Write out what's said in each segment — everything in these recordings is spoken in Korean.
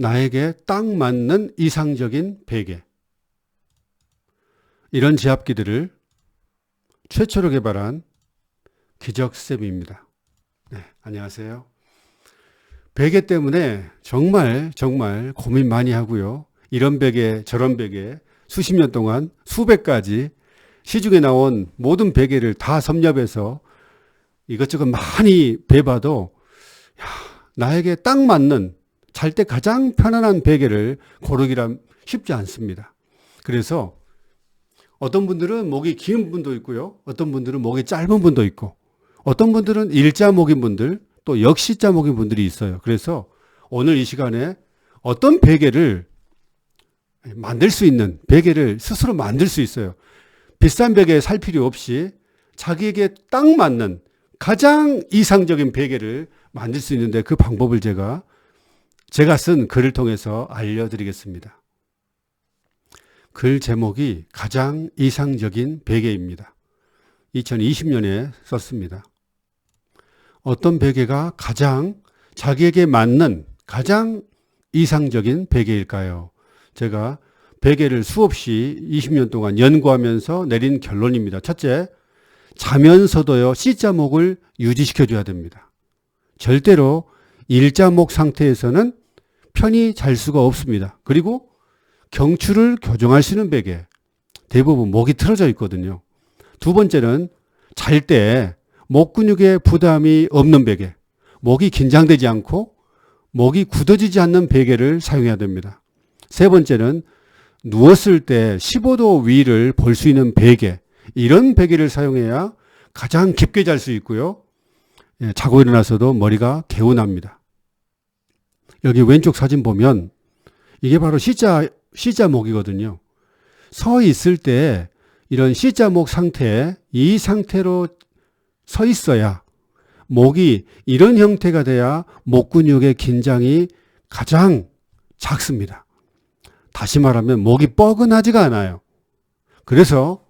나에게 딱 맞는 이상적인 베개. 이런 제압기들을 최초로 개발한 기적쌤입니다. 네, 안녕하세요. 베개 때문에 정말 고민 많이 하고요. 이런 베개 저런 베개 수십 년 동안 수백 가지 시중에 나온 모든 베개를 다 섭렵해서 이것저것 많이 베봐도 나에게 딱 맞는 잘 때 가장 편안한 베개를 고르기란 쉽지 않습니다. 그래서 어떤 분들은 목이 긴 분도 있고요. 어떤 분들은 목이 짧은 분도 있고 어떤 분들은 일자목인 분들 또 역시자목인 분들이 있어요. 그래서 오늘 이 시간에 어떤 베개를 만들 수 있는 베개를 스스로 만들 수 있어요. 비싼 베개 살 필요 없이 자기에게 딱 맞는 가장 이상적인 베개를 만들 수 있는데 그 방법을 제가 쓴 글을 통해서 알려드리겠습니다. 글 제목이 가장 이상적인 베개입니다. 2020년에 썼습니다. 어떤 베개가 가장 자기에게 맞는 가장 이상적인 베개일까요? 제가 베개를 수없이 20년 동안 연구하면서 내린 결론입니다. 첫째, 자면서도요 C자목을 유지시켜줘야 됩니다. 절대로 일자목 상태에서는 편히 잘 수가 없습니다. 그리고 경추를 교정할 수 있는 베개, 대부분 목이 틀어져 있거든요. 두 번째는 잘 때 목 근육에 부담이 없는 베개, 목이 긴장되지 않고 목이 굳어지지 않는 베개를 사용해야 됩니다. 세 번째는 누웠을 때 15도 위를 볼 수 있는 베개, 이런 베개를 사용해야 가장 깊게 잘 수 있고요. 자고 일어나서도 머리가 개운합니다. 여기 왼쪽 사진 보면 이게 바로 C자목이거든요. 서 있을 때 이런 C자목 상태, 이 상태로 서 있어야 목이 이런 형태가 돼야 목 근육의 긴장이 가장 작습니다. 다시 말하면 목이 뻐근하지가 않아요. 그래서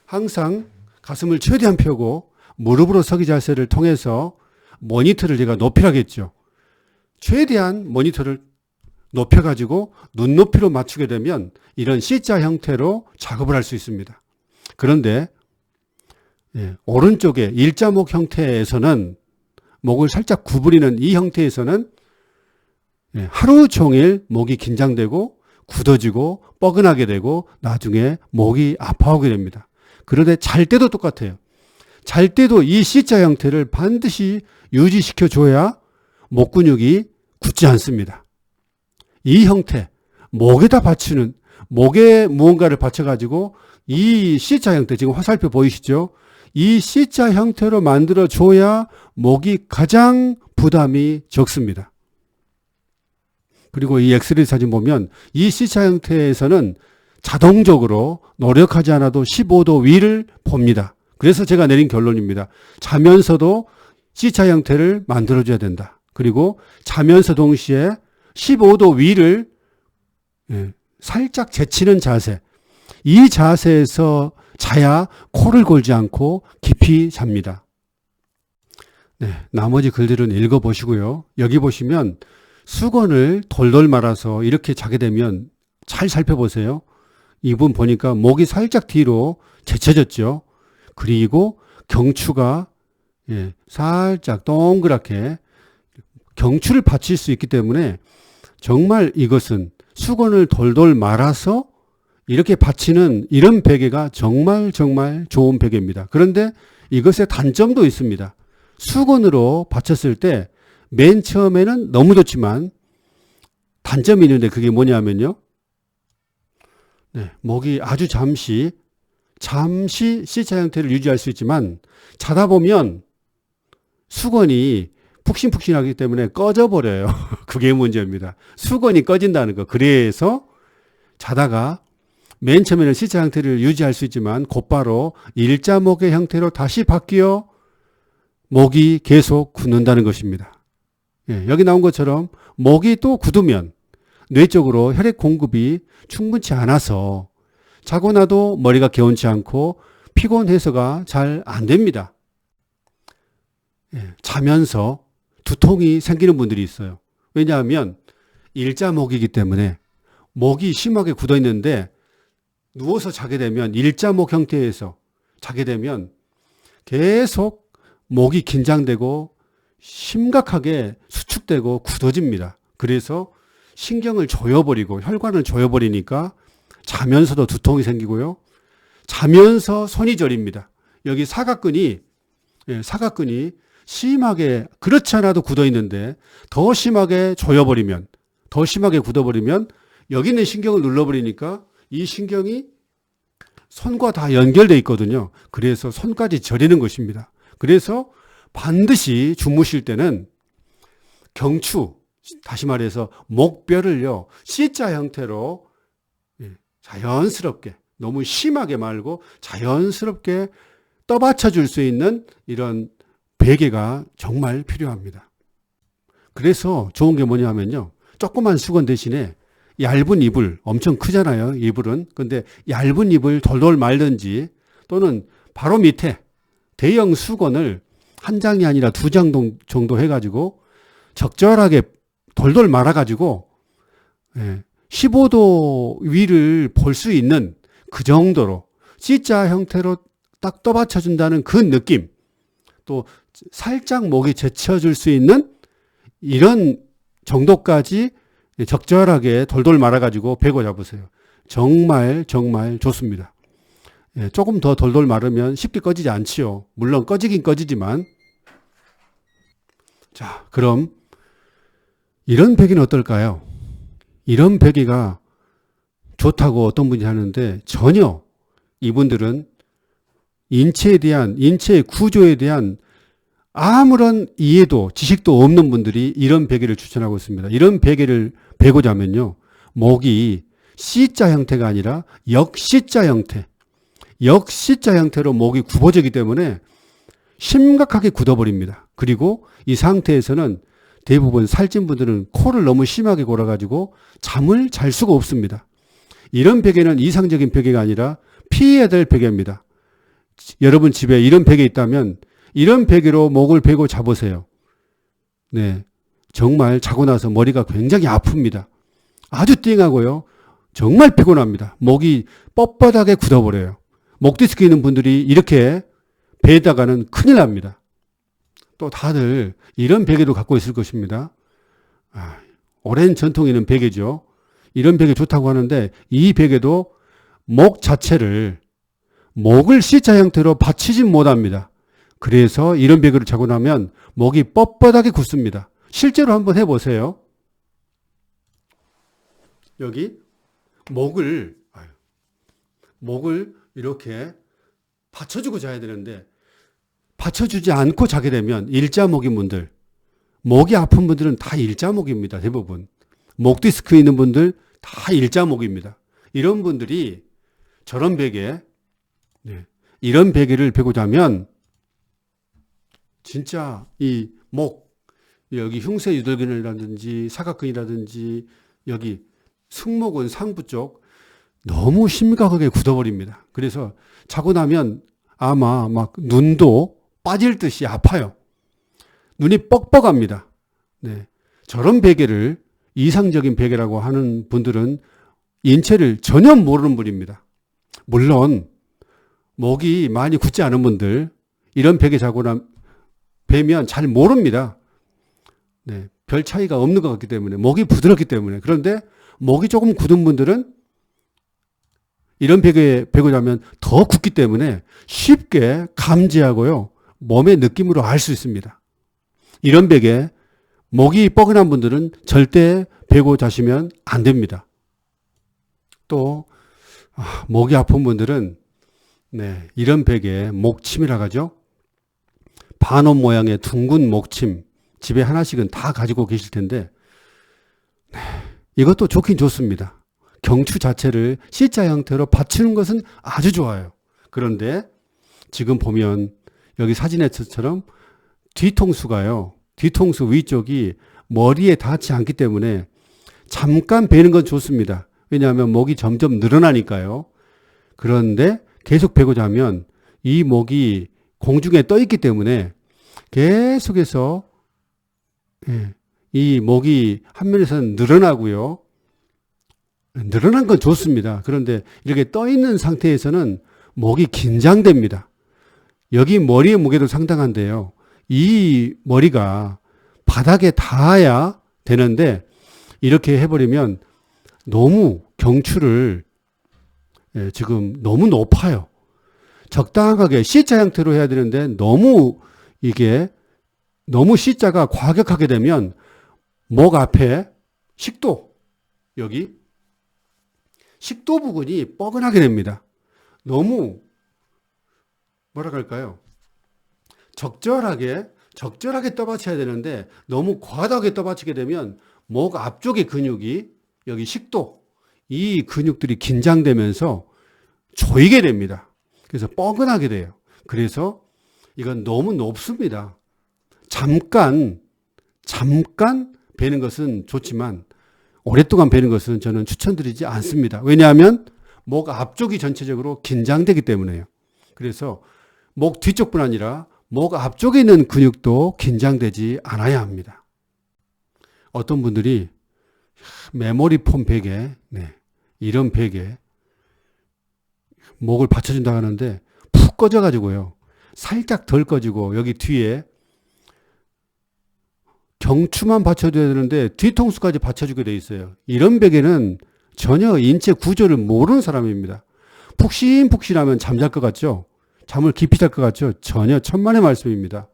항상 가슴을 최대한 펴고 무릎으로 서기 자세를 통해서 모니터를 제가 높이라겠죠. 최대한 모니터를 높여가지고 눈높이로 맞추게 되면 이런 C자 형태로 작업을 할 수 있습니다. 그런데 오른쪽에 일자목 형태에서는 목을 살짝 구부리는 이 형태에서는 하루 종일 목이 긴장되고 굳어지고 뻐근하게 되고 나중에 목이 아파오게 됩니다. 그런데 잘 때도 똑같아요. 잘 때도 이 C자 형태를 반드시 유지시켜 줘야 목 근육이 굳지 않습니다. 이 형태, 목에다 받치는, 목에 무언가를 받쳐가지고 이 C자 형태, 지금 화살표 보이시죠? 이 C자 형태로 만들어 줘야 목이 가장 부담이 적습니다. 그리고 이 엑스레이 사진 보면 이 C자 형태에서는 자동적으로 노력하지 않아도 15도 위를 봅니다. 그래서 제가 내린 결론입니다. 자면서도 C자 형태를 만들어줘야 된다. 그리고 자면서 동시에 15도 위를 살짝 제치는 자세. 이 자세에서 자야 코를 골지 않고 깊이 잡니다. 네, 나머지 글들은 읽어보시고요. 여기 보시면 수건을 돌돌 말아서 이렇게 자게 되면 잘 살펴보세요. 이분 보니까 목이 살짝 뒤로 제쳐졌죠. 그리고 경추가 살짝 동그랗게 경추를 받칠 수 있기 때문에 정말 이것은 수건을 돌돌 말아서 이렇게 받치는 이런 베개가 정말 좋은 베개입니다. 그런데 이것의 단점도 있습니다. 수건으로 받쳤을 때 맨 처음에는 너무 좋지만 단점이 있는데 그게 뭐냐면요. 목이 아주 잠시 C자 형태를 유지할 수 있지만 자다 보면 수건이 푹신푹신하기 때문에 꺼져버려요. 그게 문제입니다. 수건이 꺼진다는 거. 그래서 자다가 맨 처음에는 C자 형태를 유지할 수 있지만 곧바로 일자목의 형태로 다시 바뀌어 목이 계속 굳는다는 것입니다. 여기 나온 것처럼 목이 또 굳으면 뇌 쪽으로 혈액 공급이 충분치 않아서 자고 나도 머리가 개운치 않고 피곤해서가 잘 안 됩니다. 자면서 두통이 생기는 분들이 있어요. 왜냐하면 일자목이기 때문에 목이 심하게 굳어 있는데 누워서 자게 되면 일자목 형태에서 자게 되면 계속 목이 긴장되고 심각하게 수축되고 굳어집니다. 그래서 신경을 조여버리고 혈관을 조여버리니까 자면서도 두통이 생기고요. 자면서 손이 저립니다. 여기 사각근이 심하게 그렇지 않아도 굳어 있는데 더 심하게 조여버리면 더 심하게 굳어버리면 여기 있는 신경을 눌러버리니까 이 신경이 손과 다 연결되어 있거든요. 그래서 손까지 저리는 것입니다. 그래서 반드시 주무실 때는 경추, 다시 말해서 목뼈를요, C자 형태로 자연스럽게, 너무 심하게 말고 자연스럽게 떠받쳐 줄 수 있는 이런 베개가 정말 필요합니다. 그래서 좋은 게 뭐냐면요, 조그만 수건 대신에 얇은 이불, 엄청 크잖아요, 이불은. 근데 얇은 이불 돌돌 말든지 또는 바로 밑에 대형 수건을 한 장이 아니라 두 장 정도 해가지고 적절하게 돌돌 말아가지고 15도 위를 볼 수 있는 그 정도로 C자 형태로 딱 떠받쳐준다는 그 느낌, 또 살짝 목이 제쳐줄 수 있는 이런 정도까지 적절하게 돌돌 말아가지고 베고 잡으세요. 정말 정말 좋습니다. 조금 더 돌돌 마르면 쉽게 꺼지지 않지요. 물론 꺼지긴 꺼지지만. 자, 그럼 이런 베개는 어떨까요? 이런 베개가 좋다고 어떤 분이 하는데 전혀 이분들은 인체의 구조에 대한 아무런 이해도 지식도 없는 분들이 이런 베개를 추천하고 있습니다. 이런 베개를 베고 자면요, 목이 C자 형태가 아니라 역C자 형태, 역C자 형태로 목이 굽어지기 때문에 심각하게 굳어버립니다. 그리고 이 상태에서는 대부분 살찐 분들은 코를 너무 심하게 골아가지고 잠을 잘 수가 없습니다. 이런 베개는 이상적인 베개가 아니라 피해야 될 베개입니다. 여러분 집에 이런 베개 있다면 이런 베개로 목을 베고 자보세요. 네, 정말 자고 나서 머리가 굉장히 아픕니다. 아주 띵하고요. 정말 피곤합니다. 목이 뻣뻣하게 굳어버려요. 목 디스크 있는 분들이 이렇게 베다가는 큰일 납니다. 또 다들 이런 베개도 갖고 있을 것입니다. 오랜 전통이 있는 베개죠. 이런 베개 좋다고 하는데 이 베개도 목 자체를 목을 C자 형태로 받치지 못합니다. 그래서 이런 베개를 자고 나면 목이 뻣뻣하게 굳습니다. 실제로 한번 해보세요. 여기 목을 이렇게 받쳐주고 자야 되는데 받쳐주지 않고 자게 되면 일자목인 분들, 목이 아픈 분들은 다 일자목입니다. 대부분. 목 디스크 있는 분들 다 일자목입니다. 이런 분들이 저런 베개, 이런 베개를 베고 자면 진짜 이 목, 여기 흉쇄 유돌근이라든지 사각근이라든지 여기 승모근 상부 쪽 너무 심각하게 굳어버립니다. 그래서 자고 나면 아마 막 눈도 빠질 듯이 아파요. 눈이 뻑뻑합니다. 네. 저런 베개를 이상적인 베개라고 하는 분들은 인체를 전혀 모르는 분입니다. 물론 목이 많이 굳지 않은 분들 이런 베개 자고 베면 잘 모릅니다. 네, 별 차이가 없는 것 같기 때문에 목이 부드럽기 때문에. 그런데 목이 조금 굳은 분들은 이런 베개에 베고 자면 더 굳기 때문에 쉽게 감지하고요, 몸의 느낌으로 알 수 있습니다. 이런 베개 목이 뻐근한 분들은 절대 베고 자시면 안 됩니다. 또 목이 아픈 분들은 이런 베개 목침이라고 하죠. 반원 모양의 둥근 목침 집에 하나씩은 다 가지고 계실 텐데 이것도 좋긴 좋습니다. 경추 자체를 C자 형태로 받치는 것은 아주 좋아요. 그런데 지금 보면 여기 사진에서처럼 뒤통수가요, 뒤통수 위쪽이 머리에 닿지 않기 때문에 잠깐 베는 건 좋습니다. 왜냐하면 목이 점점 늘어나니까요. 그런데 계속 베고 자면 이 목이 공중에 떠 있기 때문에 계속해서 이 목이 한 면에서는 늘어나고요. 늘어난 건 좋습니다. 그런데 이렇게 떠 있는 상태에서는 목이 긴장됩니다. 여기 머리의 무게도 상당한데요. 이 머리가 바닥에 닿아야 되는데 이렇게 해버리면 너무 경추를 지금 너무 높아요. 적당하게 C자 형태로 해야 되는데 너무 C자가 과격하게 되면 목 앞에 식도, 여기 식도 부분이 뻐근하게 됩니다. 너무 뭐라 그럴까요? 적절하게 떠받쳐야 되는데 너무 과다하게 떠받치게 되면 목 앞쪽의 근육이 여기 식도, 이 근육들이 긴장되면서 조이게 됩니다. 그래서 뻐근하게 돼요. 그래서 이건 너무 높습니다. 잠깐 베는 것은 좋지만 오랫동안 베는 것은 저는 추천드리지 않습니다. 왜냐하면 목 앞쪽이 전체적으로 긴장되기 때문에요. 그래서 목 뒤쪽뿐 아니라 목 앞쪽에 있는 근육도 긴장되지 않아야 합니다. 어떤 분들이 메모리 폼 베개, 이런 베개 목을 받쳐준다고 하는데 푹 꺼져가지고요. 살짝 덜 꺼지고 여기 뒤에 경추만 받쳐줘야 되는데 뒤통수까지 받쳐주게 돼 있어요. 이런 베개는 전혀 인체 구조를 모르는 사람입니다. 푹신푹신하면 잠잘 것 같죠? 잠을 깊이 잘 것 같죠? 전혀 천만의 말씀입니다.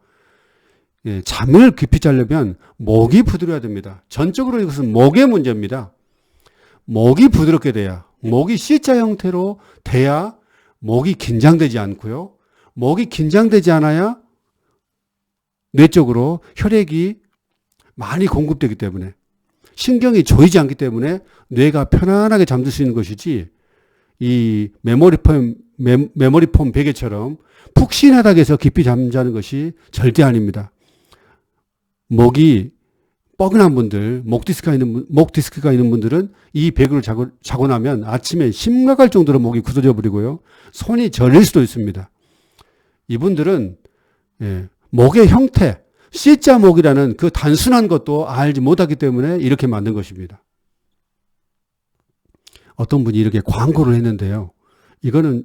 잠을 깊이 자려면 목이 부드러워야 됩니다. 전적으로 이것은 목의 문제입니다. 목이 부드럽게 돼야, 목이 C자 형태로 돼야 목이 긴장되지 않고요. 목이 긴장되지 않아야 뇌 쪽으로 혈액이 많이 공급되기 때문에, 신경이 조이지 않기 때문에 뇌가 편안하게 잠들 수 있는 것이지, 이 메모리폼 베개처럼 푹신하다고 해서 깊이 잠자는 것이 절대 아닙니다. 목이 뻐근한 분들, 목 디스크가 있는 분들은 이 베개를 자고 나면 아침에 심각할 정도로 목이 굳어져 버리고요. 손이 저릴 수도 있습니다. 이분들은 목의 형태, C자 목이라는 그 단순한 것도 알지 못하기 때문에 이렇게 만든 것입니다. 어떤 분이 이렇게 광고를 했는데요. 이거는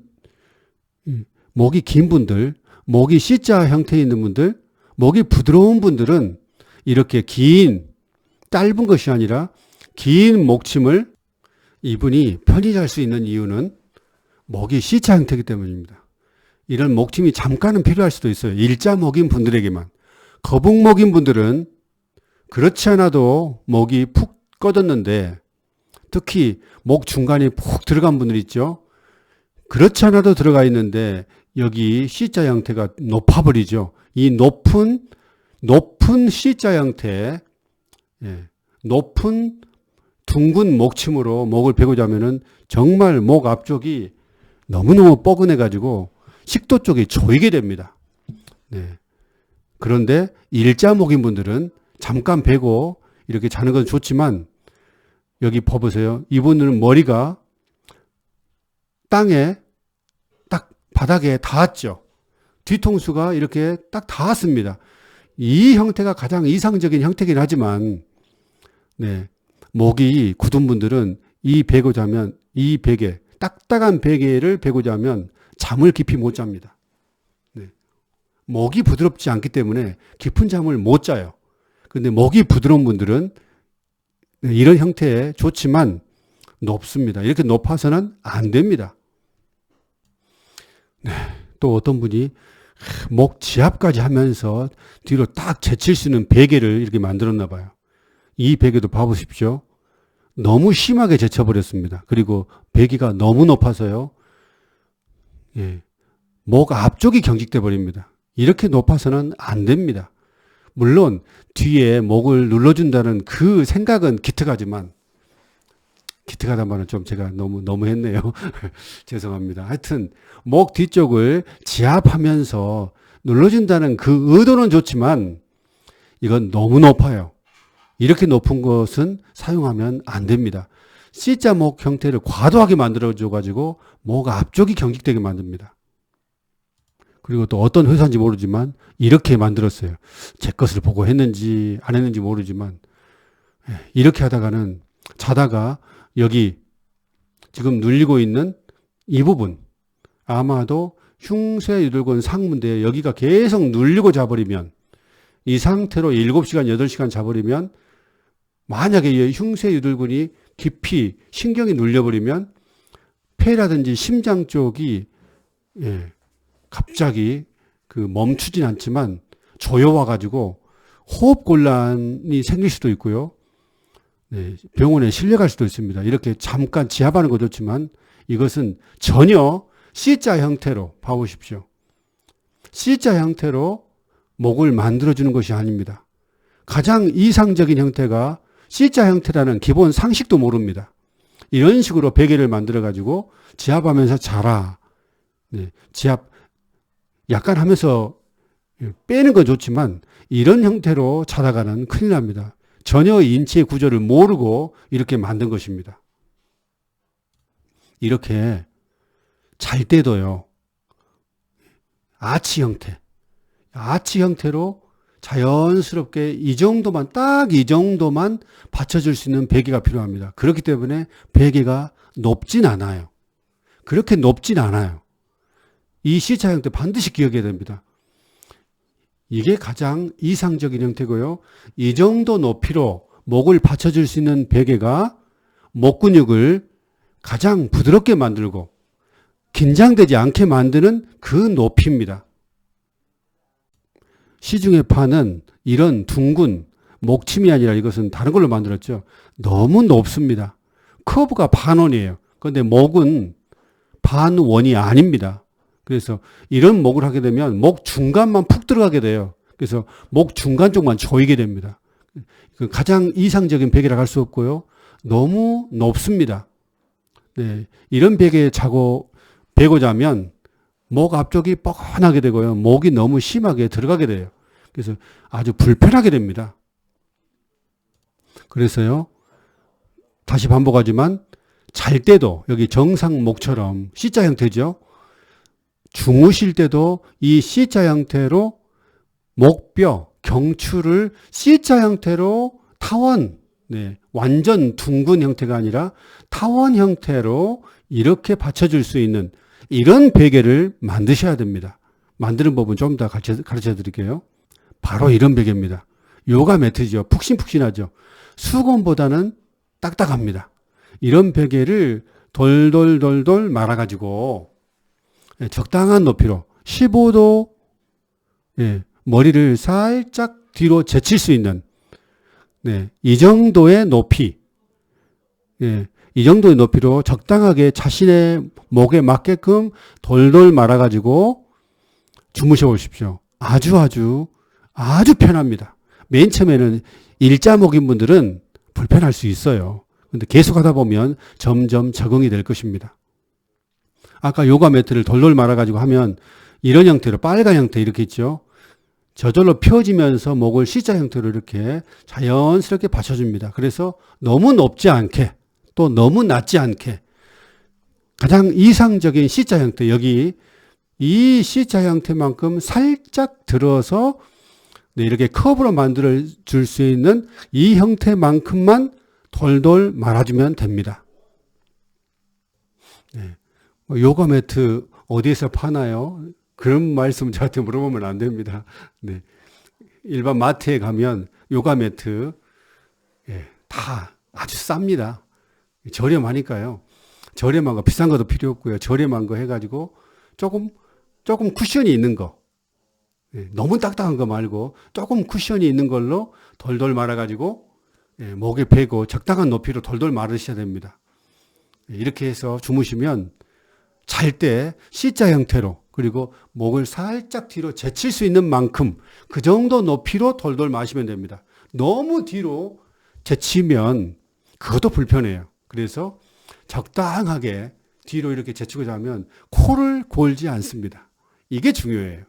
목이 긴 분들, 목이 C자 형태에 있는 분들, 목이 부드러운 분들은 이렇게 짧은 것이 아니라 긴 목침을 이분이 편히 잘 수 있는 이유는 목이 C자 형태이기 때문입니다. 이런 목침이 잠깐은 필요할 수도 있어요. 일자 목인 분들에게만. 거북목인 분들은 그렇지 않아도 목이 푹 꺼졌는데, 특히 목 중간에 푹 들어간 분들 있죠. 그렇지 않아도 들어가 있는데 여기 C자 형태가 높아버리죠. 이 높은 C자 형태, 높은 둥근 목침으로 목을 베고자 하면은 정말 목 앞쪽이 너무너무 뻐근해가지고 식도 쪽이 조이게 됩니다. 그런데 일자목인 분들은 잠깐 베고 이렇게 자는 건 좋지만, 여기 봐보세요. 이분들은 머리가 땅에 딱 바닥에 닿았죠. 뒤통수가 이렇게 딱 닿았습니다. 이 형태가 가장 이상적인 형태긴 하지만, 목이 굳은 분들은 이 베개, 딱딱한 베개를 베고자 하면 잠을 깊이 못 잡니다. 목이 부드럽지 않기 때문에 깊은 잠을 못 자요. 그런데 목이 부드러운 분들은 이런 형태에 좋지만 높습니다. 이렇게 높아서는 안 됩니다. 또 어떤 분이 목 지압까지 하면서 뒤로 딱 제칠 수 있는 베개를 이렇게 만들었나 봐요. 이 베개도 봐보십시오. 너무 심하게 제쳐버렸습니다. 그리고 베개가 너무 높아서요. 목 앞쪽이 경직돼 버립니다. 이렇게 높아서는 안 됩니다. 물론 뒤에 목을 눌러준다는 그 생각은 기특하지만, 기특하단 말은 좀 제가 너무 했네요. 죄송합니다. 하여튼 목 뒤쪽을 지압하면서 눌러준다는 그 의도는 좋지만 이건 너무 높아요. 이렇게 높은 것은 사용하면 안 됩니다. C자 목 형태를 과도하게 만들어줘가지고 목 앞쪽이 경직되게 만듭니다. 그리고 또 어떤 회사인지 모르지만 이렇게 만들었어요. 제 것을 보고 했는지 안 했는지 모르지만 이렇게 하다가는 자다가 여기 지금 눌리고 있는 이 부분 아마도 흉쇄유돌근 상문인데 여기가 계속 눌리고 자버리면 이 상태로 7시간, 8시간 자버리면 만약에 이 흉쇄유돌근이 깊이 신경이 눌려버리면 폐라든지 심장 쪽이 갑자기 멈추진 않지만 조여와가지고 호흡곤란이 생길 수도 있고요. 병원에 실려갈 수도 있습니다. 이렇게 잠깐 지압하는 거 좋지만 이것은 전혀 C자 형태로 봐보십시오. C자 형태로 목을 만들어주는 것이 아닙니다. 가장 이상적인 형태가 C자 형태라는 기본 상식도 모릅니다. 이런 식으로 베개를 만들어가지고 지압하면서 자라. 지압 약간 하면서 빼는 건 좋지만 이런 형태로 자다가는 큰일 납니다. 전혀 인체 구조를 모르고 이렇게 만든 것입니다. 이렇게 잘 때도요. 아치 형태로 자연스럽게 이 정도만 딱 이 정도만 받쳐줄 수 있는 베개가 필요합니다. 그렇기 때문에 베개가 높진 않아요. 그렇게 높진 않아요. 이 C자 형태 반드시 기억해야 됩니다. 이게 가장 이상적인 형태고요. 이 정도 높이로 목을 받쳐줄 수 있는 베개가 목 근육을 가장 부드럽게 만들고 긴장되지 않게 만드는 그 높이입니다. 시중에 파는 이런 둥근 목침이 아니라 이것은 다른 걸로 만들었죠. 너무 높습니다. 커브가 반원이에요. 그런데 목은 반원이 아닙니다. 그래서 이런 목을 하게 되면 목 중간만 푹 들어가게 돼요. 그래서 목 중간 쪽만 조이게 됩니다. 가장 이상적인 베개라 할 수 없고요. 너무 높습니다. 이런 베개에 베고 자면 목 앞쪽이 뻐근하게 되고요. 목이 너무 심하게 들어가게 돼요. 그래서 아주 불편하게 됩니다. 그래서요. 다시 반복하지만 잘 때도 여기 정상 목처럼 C자 형태죠. 주무실 때도 이 C자 형태로 목뼈, 경추를 C자 형태로 타원, 완전 둥근 형태가 아니라 타원 형태로 이렇게 받쳐줄 수 있는 이런 베개를 만드셔야 됩니다. 만드는 법은 좀 더 가르쳐 드릴게요. 바로 이런 베개입니다. 요가 매트죠. 푹신푹신하죠. 수건보다는 딱딱합니다. 이런 베개를 돌돌돌돌 말아가지고 적당한 높이로 15도 머리를 살짝 뒤로 제칠 수 있는 이 정도의 높이 이 정도의 높이로 적당하게 자신의 목에 맞게끔 돌돌 말아가지고 주무셔 보십시오. 아주 편합니다. 맨 처음에는 일자목인 분들은 불편할 수 있어요. 근데 계속 하다 보면 점점 적응이 될 것입니다. 아까 요가 매트를 돌돌 말아가지고 하면 이런 형태로 빨간 형태 이렇게 있죠. 저절로 펴지면서 목을 C자 형태로 이렇게 자연스럽게 받쳐줍니다. 그래서 너무 높지 않게 또 너무 낮지 않게 가장 이상적인 C자 형태 여기 이 C자 형태만큼 살짝 들어서 이렇게 커브로 만들어 줄 수 있는 이 형태만큼만 돌돌 말아주면 됩니다. 요가 매트 어디에서 파나요? 그런 말씀 저한테 물어보면 안 됩니다. 일반 마트에 가면 요가 매트 다 아주 쌉니다. 저렴하니까요. 저렴한 거 비싼 것도 필요 없고요. 저렴한 거 해가지고 조금 쿠션이 있는 거 너무 딱딱한 거 말고 조금 쿠션이 있는 걸로 돌돌 말아가지고 목에 베고 적당한 높이로 돌돌 말으셔야 됩니다. 이렇게 해서 주무시면 잘 때 C자 형태로 그리고 목을 살짝 뒤로 제칠 수 있는 만큼 그 정도 높이로 돌돌 마시면 됩니다. 너무 뒤로 제치면 그것도 불편해요. 그래서 적당하게 뒤로 이렇게 제치고 자면 코를 골지 않습니다. 이게 중요해요.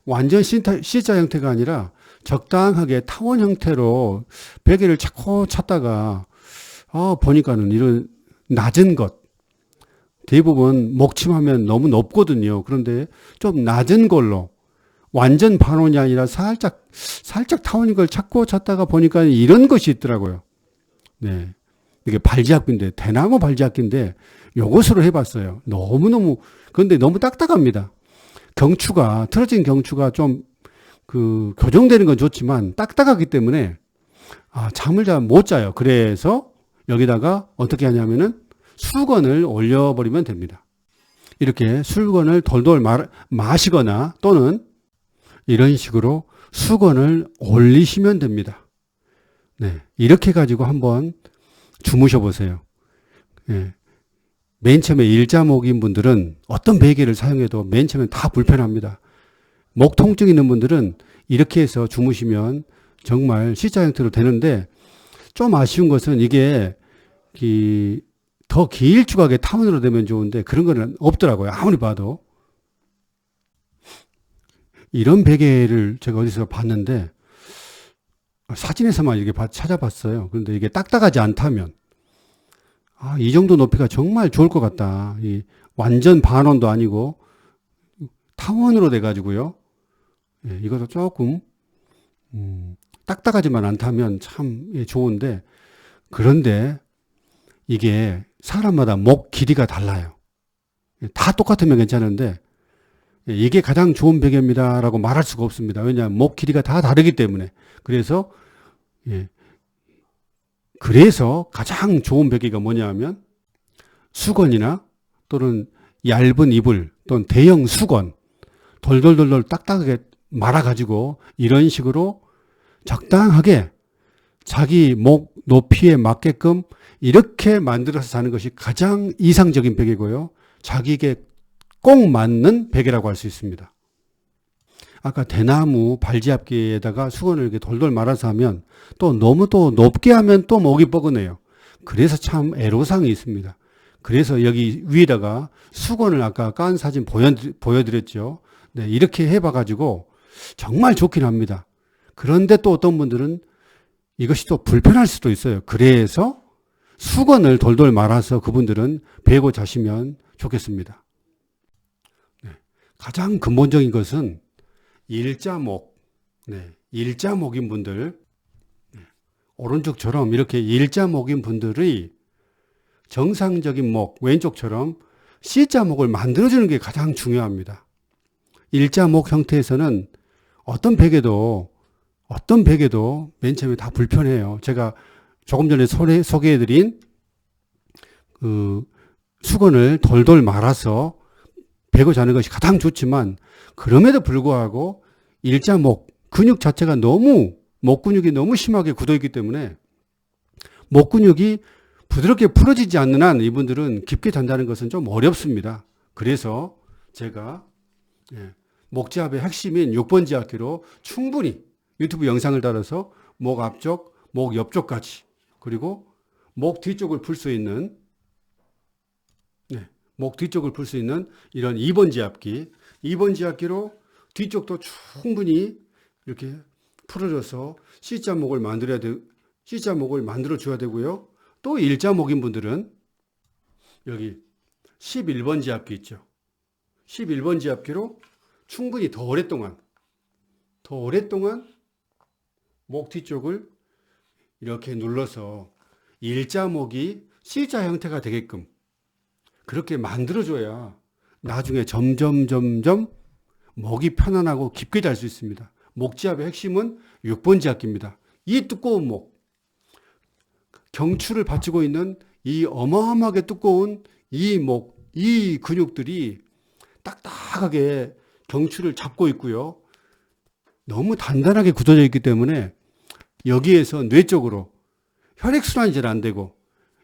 완전 C자 형태가 아니라 적당하게 타원 형태로 베개를 자꾸 찾다가 보니까는 이런 낮은 것 대부분 목침하면 너무 높거든요. 그런데 좀 낮은 걸로 완전 반원이 아니라 살짝 타원인 걸 찾고 찾다가 보니까 이런 것이 있더라고요. 네. 이게 발지압기인데, 대나무 발지압기인데, 요것으로 해봤어요. 그런데 너무 딱딱합니다. 틀어진 경추가 좀, 교정되는 건 좋지만, 딱딱하기 때문에, 잠을 잘 못 자요. 그래서, 여기다가 어떻게 하냐면은, 수건을 올려버리면 됩니다. 이렇게 수건을 돌돌 마시거나, 또는, 이런 식으로 수건을 올리시면 됩니다. 네. 이렇게 가지고 한번 주무셔 보세요. 예. 맨 처음에 일자목인 분들은 어떤 베개를 사용해도 맨 처음에 다 불편합니다. 목 통증 있는 분들은 이렇게 해서 주무시면 정말 C자 형태로 되는데, 좀 아쉬운 것은 이게 더 길쭉하게 타원으로 되면 좋은데 그런 거는 없더라고요. 아무리 봐도. 이런 베개를 제가 어디서 봤는데, 사진에서만 이렇게 찾아봤어요. 그런데 이게 딱딱하지 않다면, 이 정도 높이가 정말 좋을 것 같다. 완전 반원도 아니고, 타원으로 돼가지고요. 예, 이것도 조금, 딱딱하지만 않다면 참 좋은데, 그런데 이게 사람마다 목 길이가 달라요. 다 똑같으면 괜찮은데, 이게 가장 좋은 베개입니다라고 말할 수가 없습니다. 왜냐하면 목 길이가 다 다르기 때문에. 그래서 가장 좋은 베개가 뭐냐 하면 수건이나 또는 얇은 이불 또는 대형 수건 돌돌돌돌 딱딱하게 말아가지고 이런 식으로 적당하게 자기 목 높이에 맞게끔 이렇게 만들어서 자는 것이 가장 이상적인 베개고요. 자기에게 꼭 맞는 베개라고 할 수 있습니다. 아까 대나무 발지압기에다가 수건을 이렇게 돌돌 말아서 하면 또 너무 또 높게 하면 또 목이 뻐근해요. 그래서 참 애로사항이 있습니다. 그래서 여기 위에다가 수건을 아까 깐 사진 보여드렸죠. 네, 이렇게 해봐가지고 정말 좋긴 합니다. 그런데 또 어떤 분들은 이것이 또 불편할 수도 있어요. 그래서 수건을 돌돌 말아서 그분들은 베고 자시면 좋겠습니다. 네, 가장 근본적인 것은 일자목, 일자목인 분들, 오른쪽처럼 이렇게 일자목인 분들의 정상적인 목, 왼쪽처럼 C자목을 만들어주는 게 가장 중요합니다. 일자목 형태에서는 어떤 베개도 맨 처음에 다 불편해요. 제가 조금 전에 소개해드린 수건을 돌돌 말아서 베고 자는 것이 가장 좋지만, 그럼에도 불구하고 일자목 근육 자체가 목 근육이 너무 심하게 굳어있기 때문에 목 근육이 부드럽게 풀어지지 않는 한 이분들은 깊게 잔다는 것은 좀 어렵습니다. 그래서 제가 목지압의 핵심인 6번 지압기로 충분히 유튜브 영상을 따라서 목 앞쪽, 목 옆쪽까지, 그리고 목 뒤쪽을 풀 수 있는 이런 2번 지압기로 뒤쪽도 충분히 이렇게 풀어줘서 C자목을 만들어 줘야 되고요. 또 일자목인 분들은 여기 11번 지압기 있죠. 11번 지압기로 충분히 더 오랫동안 목 뒤쪽을 이렇게 눌러서 일자목이 C자 형태가 되게끔 그렇게 만들어줘야 나중에 점점 목이 편안하고 깊게 잘 수 있습니다. 목지압의 핵심은 6번 지압기입니다. 이 두꺼운 목, 경추를 받치고 있는 이 어마어마하게 두꺼운 이 목, 이 근육들이 딱딱하게 경추를 잡고 있고요. 너무 단단하게 굳어져 있기 때문에 여기에서 뇌 쪽으로 혈액순환이 잘 안 되고,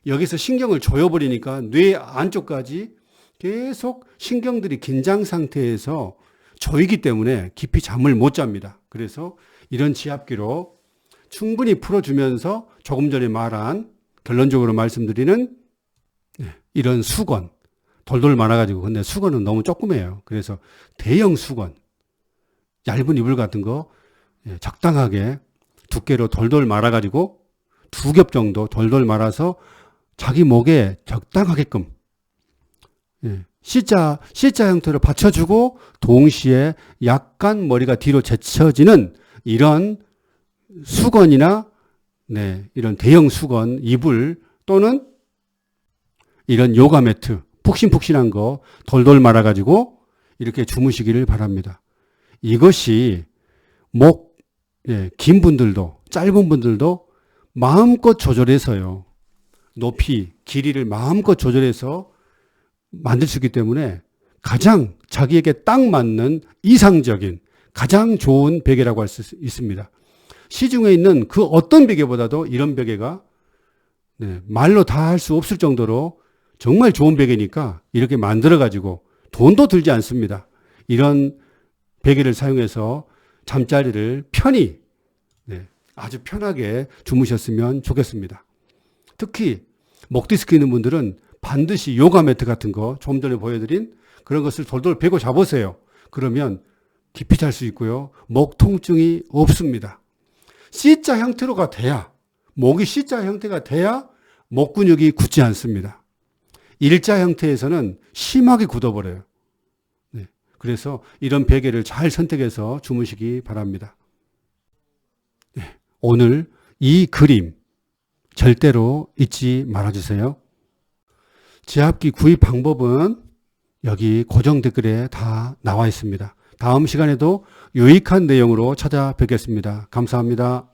여기서 신경을 조여버리니까 뇌 안쪽까지 계속 신경들이 긴장 상태에서 조이기 때문에 깊이 잠을 못 잡니다. 그래서 이런 지압기로 충분히 풀어주면서 조금 전에 말한, 결론적으로 말씀드리는 이런 수건, 돌돌 말아가지고, 근데 수건은 너무 조그매요. 그래서 대형 수건, 얇은 이불 같은 거 적당하게 두께로 돌돌 말아가지고 2겹 정도 돌돌 말아서 자기 목에 적당하게끔 C자 형태로 받쳐주고 동시에 약간 머리가 뒤로 제쳐지는 이런 수건이나 이런 대형 수건, 이불 또는 이런 요가 매트, 푹신푹신한 거 돌돌 말아가지고 이렇게 주무시기를 바랍니다. 이것이 긴 분들도 짧은 분들도 마음껏 조절해서요. 높이, 길이를 마음껏 조절해서 만들 수 있기 때문에 가장 자기에게 딱 맞는 이상적인 가장 좋은 베개라고 할 수 있습니다. 시중에 있는 그 어떤 베개보다도 이런 베개가 말로 다 할 수 없을 정도로 정말 좋은 베개니까 이렇게 만들어가지고 돈도 들지 않습니다. 이런 베개를 사용해서 잠자리를 편히 아주 편하게 주무셨으면 좋겠습니다. 특히 목 디스크 있는 분들은 반드시 요가 매트 같은 거 좀 전에 보여드린 그런 것을 돌돌 베고 자보세요. 그러면 깊이 잘 수 있고요. 목 통증이 없습니다. C자 형태로가 돼야 목이 C자 형태가 돼야 목 근육이 굳지 않습니다. 일자 형태에서는 심하게 굳어버려요. 그래서 이런 베개를 잘 선택해서 주무시기 바랍니다. 오늘 이 그림 절대로 잊지 말아주세요. 제압기 구입 방법은 여기 고정 댓글에 다 나와 있습니다. 다음 시간에도 유익한 내용으로 찾아뵙겠습니다. 감사합니다.